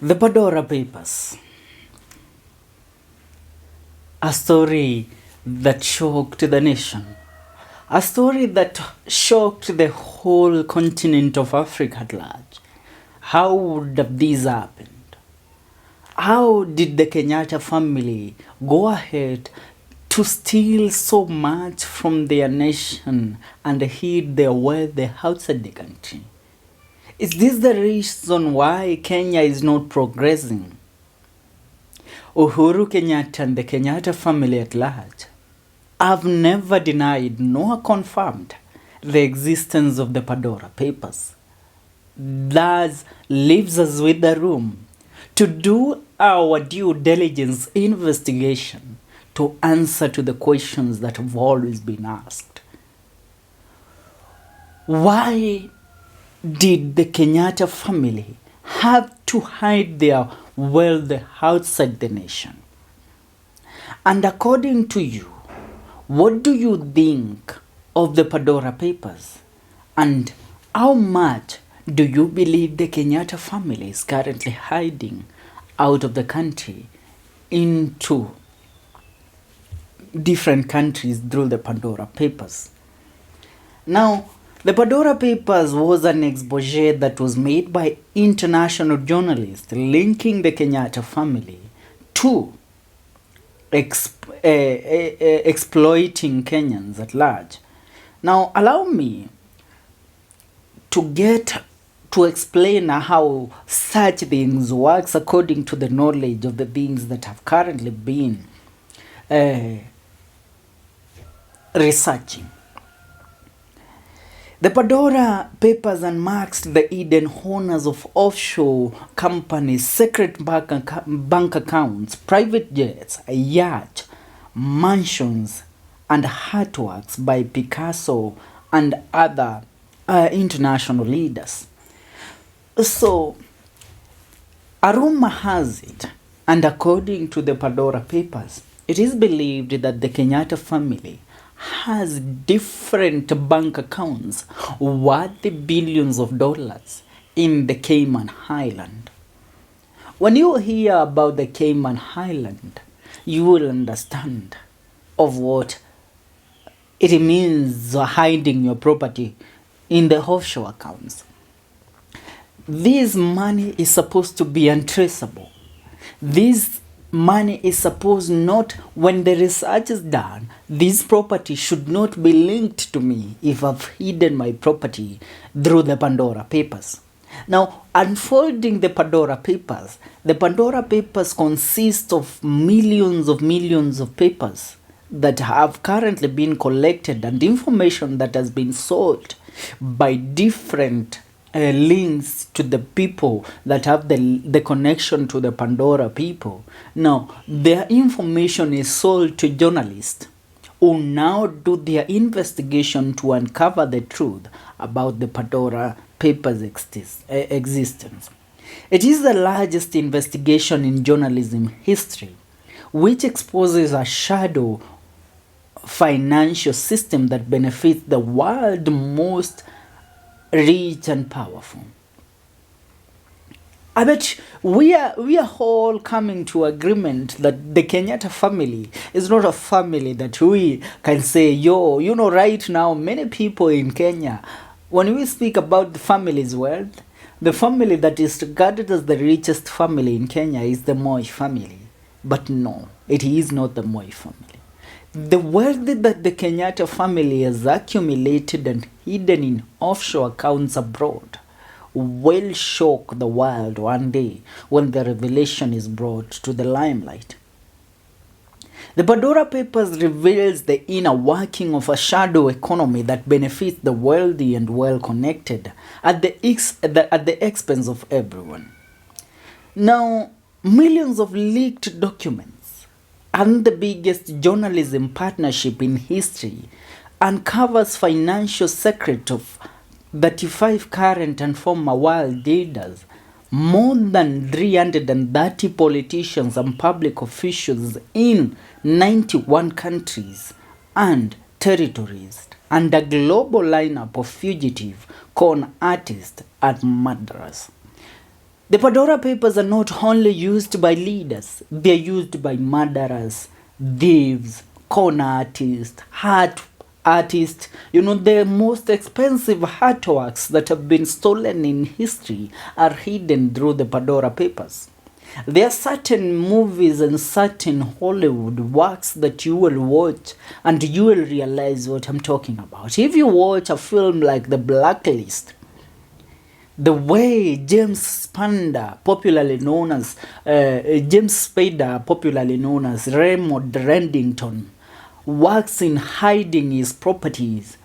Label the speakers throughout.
Speaker 1: The Pandora Papers. A story that shocked the nation. A story that shocked the whole continent of Africa at large. How would this happen? How did the Kenyatta family go ahead to steal so much from their nation and hid their wealth outside the country? Is this the reason why Kenya is not progressing? Uhuru Kenyatta and the Kenyatta family at large have never denied nor confirmed the existence of the Pandora Papers. Thus leaves us with the room to do our due diligence investigation to answer to the questions that have always been asked. Why did the Kenyatta family have to hide their wealth outside the nation? And according to you, what do you think of the Pandora Papers? And how much do you believe the Kenyatta family is currently hiding out of the country into different countries through the Pandora Papers? Now, the Pandora Papers was an expose that was made by international journalists linking the Kenyatta family to exploiting Kenyans at large. Now, allow me to explain how such things works according to the knowledge of the things that have currently been researching. The Pandora Papers unmasked the hidden owners of offshore companies, secret bank accounts, private jets, yachts, mansions, and artworks by Picasso and other international leaders. So, a rumor has it, and according to the Pandora Papers, it is believed that the Kenyatta family has different bank accounts worth billions of dollars in the Cayman Island. When you hear about the Cayman Island, you will understand of what it means hiding your property in the offshore accounts. This money is supposed to be untraceable. This money is supposed not, when the research is done, this property should not be linked to me if I've hidden my property through the Pandora Papers. Now, unfolding the Pandora Papers consist of millions of papers that have currently been collected and information that has been sold by different links to the people that have the connection to the Pandora people. Now, their information is sold to journalists who now do their investigation to uncover the truth about the Pandora Papers' existence. It is the largest investigation in journalism history, which exposes a shadow financial system that benefits the world's most rich and powerful. I bet we are all coming to agreement that the Kenyatta family is not a family that we can say, right now, many people in Kenya, when we speak about the family's wealth, the family that is regarded as the richest family in Kenya is the Moi family. But no, it is not the Moi family. The wealth that the Kenyatta family has accumulated and hidden in offshore accounts abroad will shock the world one day when the revelation is brought to the limelight. The Pandora Papers reveals the inner working of a shadow economy that benefits the wealthy and well-connected at the expense of everyone. Now, millions of leaked documents and the biggest journalism partnership in history uncovers financial secrets of 35 current and former world leaders, more than 330 politicians and public officials in 91 countries and territories, and a global lineup of fugitive con artists and murderers. The Pandora Papers are not only used by leaders, they are used by murderers, thieves, con artists, artists. You know, the most expensive artworks that have been stolen in history are hidden through the Pandora Papers. There are certain movies and certain Hollywood works that you will watch and you will realize what I'm talking about. If you watch a film like The Blacklist, the way James Spader, popularly known as Raymond Reddington, works in hiding his properties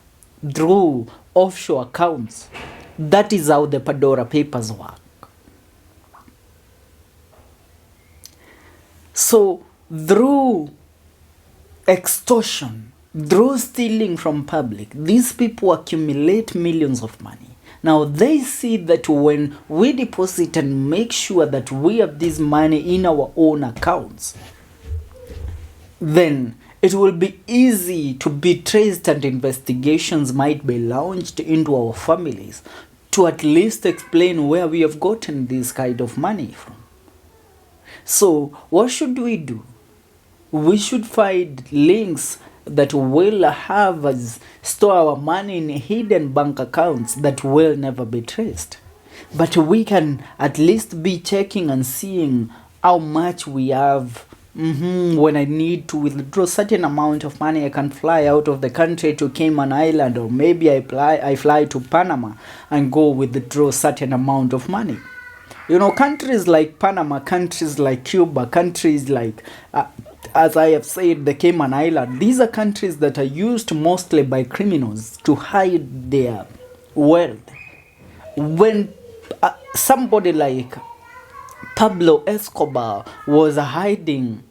Speaker 1: through offshore accounts. That is how the Pandora Papers work. So, through extortion, through stealing from public, these people accumulate millions of money. Now, they see that when we deposit and make sure that we have this money in our own accounts, then it will be easy to be traced and investigations might be launched into our families to at least explain where we have gotten this kind of money from. So, what should we do? We should find links that will have us store our money in hidden bank accounts that will never be traced. But we can at least be checking and seeing how much we have. When I need to withdraw certain amount of money, I can fly out of the country to Cayman Island, or maybe I fly to Panama and go withdraw certain amount of money. You know, countries like Panama, countries like Cuba, countries like, as I have said, the Cayman Island, these are countries that are used mostly by criminals to hide their wealth. When somebody like Pablo Escobar was hiding,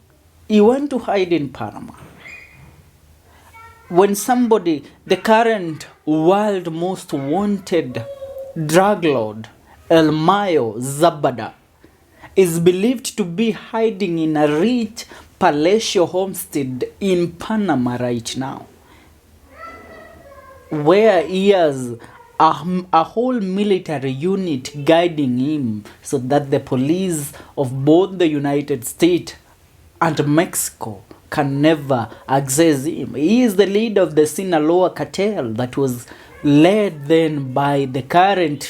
Speaker 1: he went to hide in Panama. When somebody, the current world most wanted drug lord, El Mayo Zabada, is believed to be hiding in a rich palatial homestead in Panama right now, where he has a whole military unit guiding him so that the police of both the United States and Mexico can never access him. He is the leader of the Sinaloa cartel that was led then by the current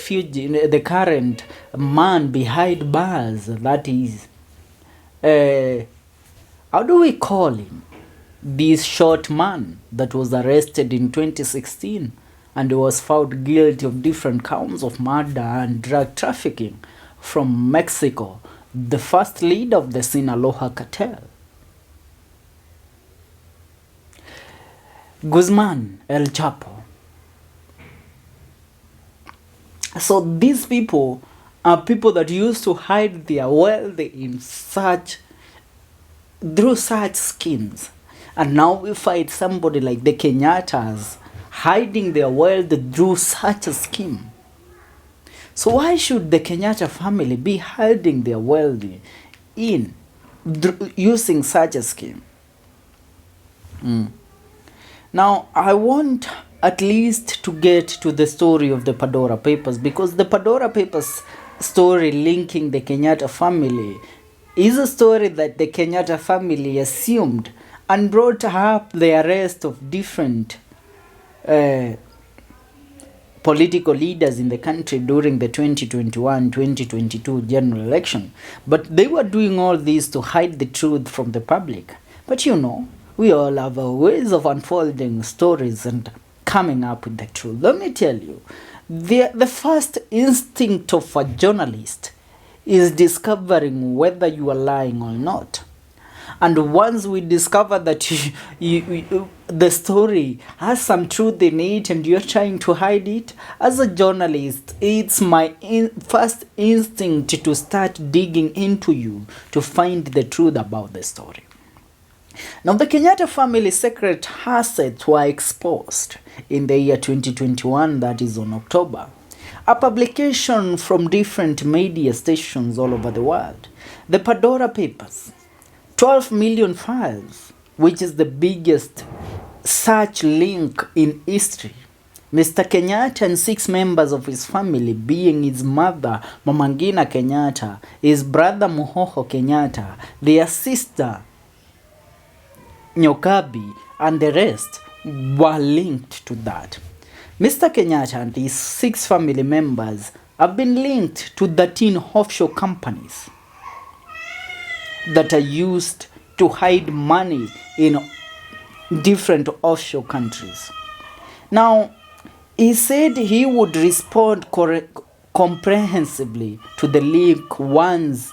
Speaker 1: man behind bars. That is, how do we call him? This short man that was arrested in 2016 and was found guilty of different counts of murder and drug trafficking from Mexico, the first leader of the Sinaloa cartel. Guzman, El Chapo. So these people are people that used to hide their wealth in through such schemes. And now we find somebody like the Kenyattas hiding their wealth through such a scheme. So why should the Kenyatta family be hiding their wealth using such a scheme? Now, I want at least to get to the story of the Pandora Papers, because the Pandora Papers story linking the Kenyatta family is a story that the Kenyatta family assumed and brought up the arrest of different political leaders in the country during the 2021-2022 general election. But they were doing all this to hide the truth from the public. But you know, we all have our ways of unfolding stories and coming up with the truth. Let me tell you, the first instinct of a journalist is discovering whether you are lying or not. And once we discover that the story has some truth in it and you're trying to hide it, as a journalist, it's my first instinct to start digging into you to find the truth about the story. Now, the Kenyatta family secret assets were exposed in the year 2021, that is on October. A publication from different media stations all over the world. The Pandora Papers, 12 million files, which is the biggest search link in history. Mr. Kenyatta and 6 members of his family, being his mother, Mama Ngina Kenyatta, his brother Muhoho Kenyatta, their sister Nyokabi, and the rest, were linked to that. Mr. Kenyatta and his 6 family members have been linked to 13 offshore companies that are used to hide money in different offshore countries. Now, he said he would respond comprehensively to the leak once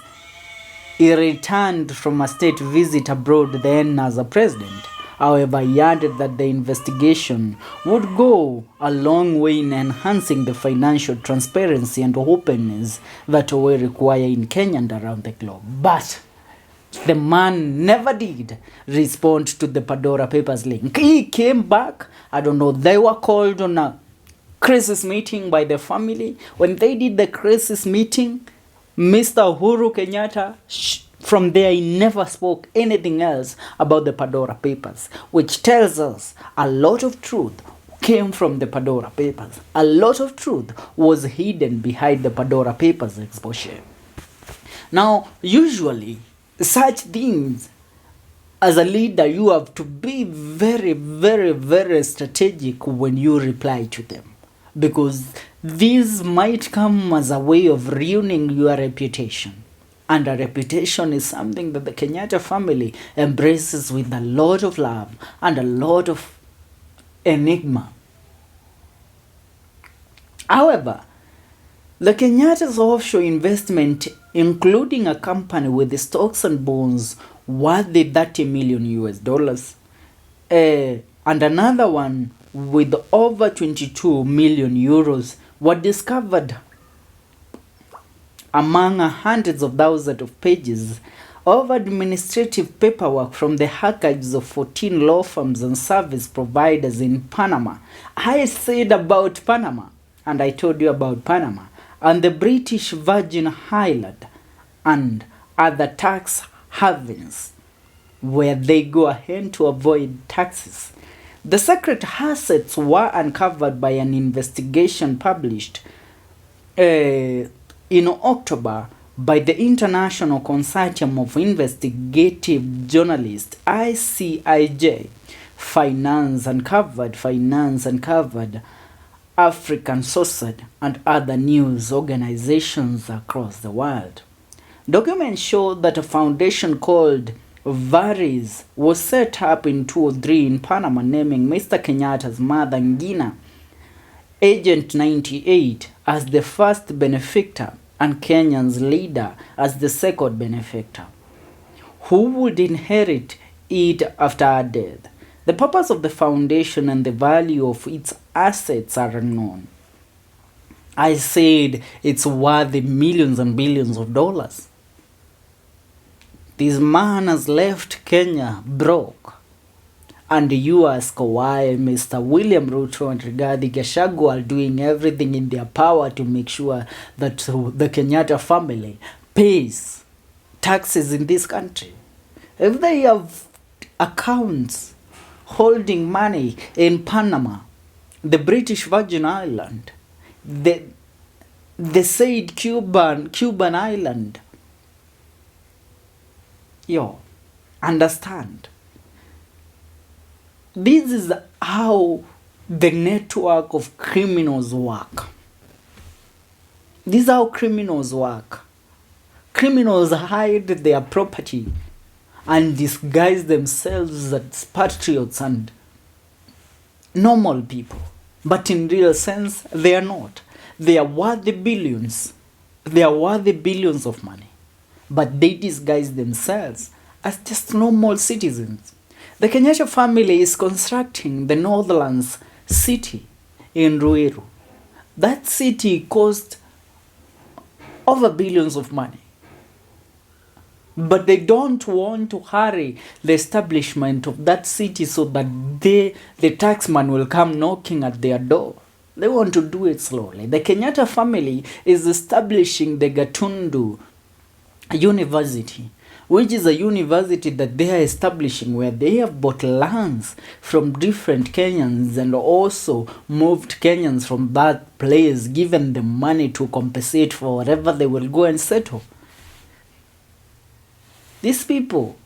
Speaker 1: he returned from a state visit abroad then as a president. However, he added that the investigation would go a long way in enhancing the financial transparency and openness that we require in Kenya and around the globe. But the man never did respond to the Pandora Papers link. He came back. I don't know, they were called on a crisis meeting by the family. When they did the crisis meeting, Mr. Uhuru Kenyatta, from there he never spoke anything else about the Pandora Papers, which tells us a lot of truth came from the Pandora Papers. A lot of truth was hidden behind the Pandora Papers exposure. Now, usually, such things, as a leader, you have to be very, very, very strategic when you reply to them, because this might come as a way of ruining your reputation. And a reputation is something that the Kenyatta family embraces with a lot of love and a lot of enigma. However, the Kenyatta's offshore investment, including a company with the stocks and bonds worth $30 million US, and another one with over 22 million euros, were discovered among hundreds of thousands of pages of administrative paperwork from the archives of 14 law firms and service providers in Panama. I said about Panama, and I told you about Panama, and the British Virgin Islands and other tax havens where they go ahead to avoid taxes. The secret assets were uncovered by an investigation published in October by the International Consortium of Investigative Journalists, ICIJ. Finance Uncovered, African Sourced, and other news organizations across the world. Documents show that a foundation called Varis was set up in 2003 in Panama, naming Mr. Kenyatta's mother Ngina, Agent 98, as the first benefactor and Kenya's leader as the second benefactor, who would inherit it after her death. The purpose of the foundation and the value of its assets are unknown. I said it's worth millions and billions of dollars. This man has left Kenya broke. And you ask why Mr. William Ruto and Rigathi Gachagua are doing everything in their power to make sure that the Kenyatta family pays taxes in this country. If they have accounts holding money in Panama, the British Virgin Island, the said Cuban island, understand. This is how the network of criminals work. This is how criminals work. Criminals hide their property and disguise themselves as patriots and normal people. But in real sense, they are not. They are worth the billions. They are worth the billions of money. But they disguise themselves as just normal citizens. The Kenyatta family is constructing the Northlands city in Ruiru. That city cost over billions of money. But they don't want to hurry the establishment of that city so that the taxman will come knocking at their door. They want to do it slowly. The Kenyatta family is establishing the Gatundu University. which is a university that they are establishing, where they have bought lands from different Kenyans and also moved Kenyans from that place, given them money to compensate for whatever they will go and settle. These people,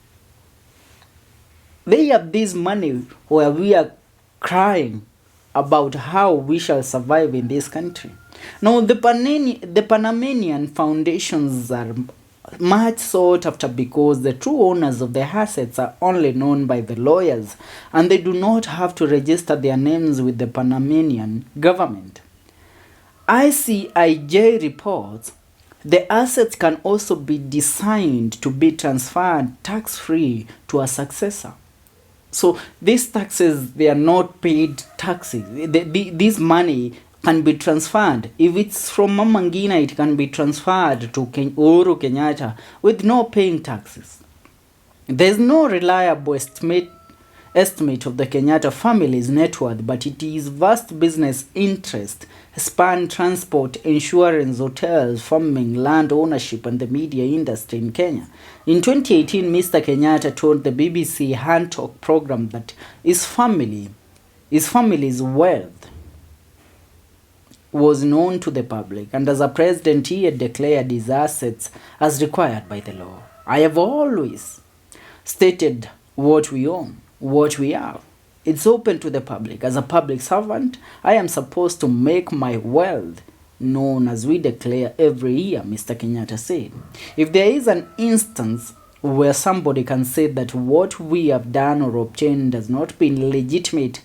Speaker 1: they have this money where we are crying about how we shall survive in this country. Now, the Panamanian foundations are much sought after because the true owners of the assets are only known by the lawyers, and they do not have to register their names with the Panamanian government. ICIJ reports the assets can also be designed to be transferred tax-free to a successor. So these taxes, they are not paid taxes. This money can be transferred. If it's from Mama Ngina, it can be transferred to Uhuru Kenyatta with no paying taxes. There's no reliable estimate of the Kenyatta family's net worth, but it is vast business interest span transport, insurance, hotels, farming, land ownership, and the media industry in Kenya. In 2018, Mr. Kenyatta told the BBC Hand Talk program that his family's wealth was known to the public, and as a president, he had declared his assets as required by the law. I have always stated what we own, what we have. It's open to the public. As a public servant, I am supposed to make my wealth known as we declare every year, Mr. Kenyatta said. If there is an instance where somebody can say that what we have done or obtained has not been legitimate,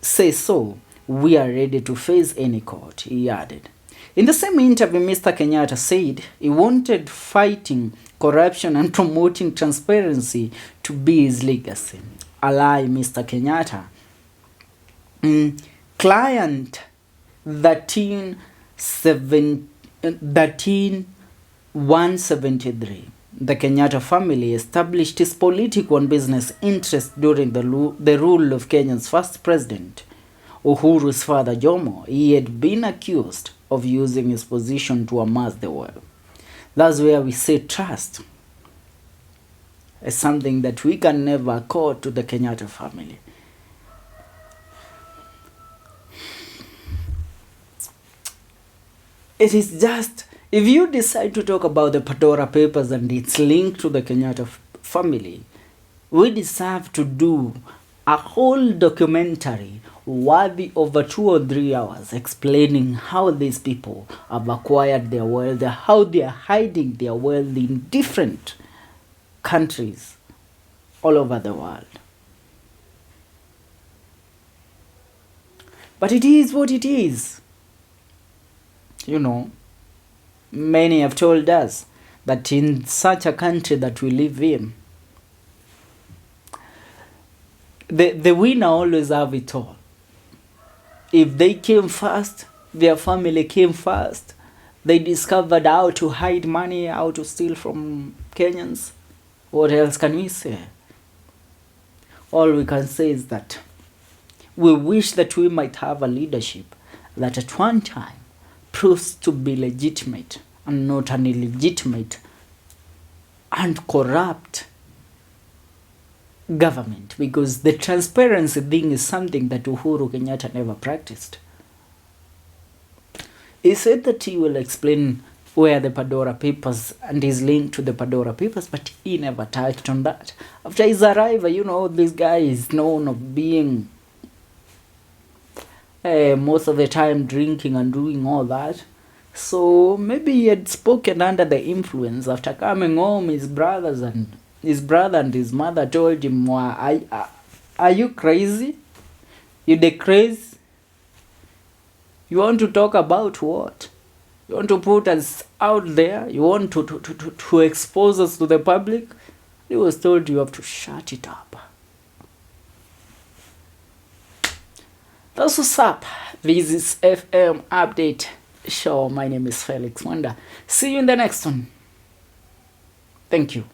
Speaker 1: say so. We are ready to face any court, he added. In the same interview, Mr. Kenyatta said he wanted fighting corruption and promoting transparency to be his legacy. A lie, Mr. Kenyatta. Client 13173. The Kenyatta family established its political and business interest during the rule of Kenya's first president, Uhuru's father Jomo. He had been accused of using his position to amass the wealth. That's where we say trust is something that we can never accord to the Kenyatta family. It is just, if you decide to talk about the Pandora papers and its link to the Kenyatta family, we deserve to do a whole documentary worthy over 2 or 3 hours explaining how these people have acquired their wealth, how they are hiding their wealth in different countries all over the world. But it is what it is. You know, many have told us that in such a country that we live in, the winner always have it all. If they came first, their family came first. They discovered how to hide money, how to steal from Kenyans. What else can we say? All we can say is that we wish that we might have a leadership that at one time proves to be legitimate and not an illegitimate and corrupt government, because the transparency thing is something that Uhuru Kenyatta never practiced. He said that he will explain where the Pandora papers and his link to the Pandora papers, but he never touched on that. After his arrival, you know, this guy is known of being most of the time drinking and doing all that. So maybe he had spoken under the influence. After coming home, his brother and his mother told him, are you crazy? You the crazy? You want to talk about what? You want to put us out there? You want to expose us to the public? He was told you have to shut it up. That's what's up. This is FM Update Show. My name is Felix Wonder. See you in the next one. Thank you.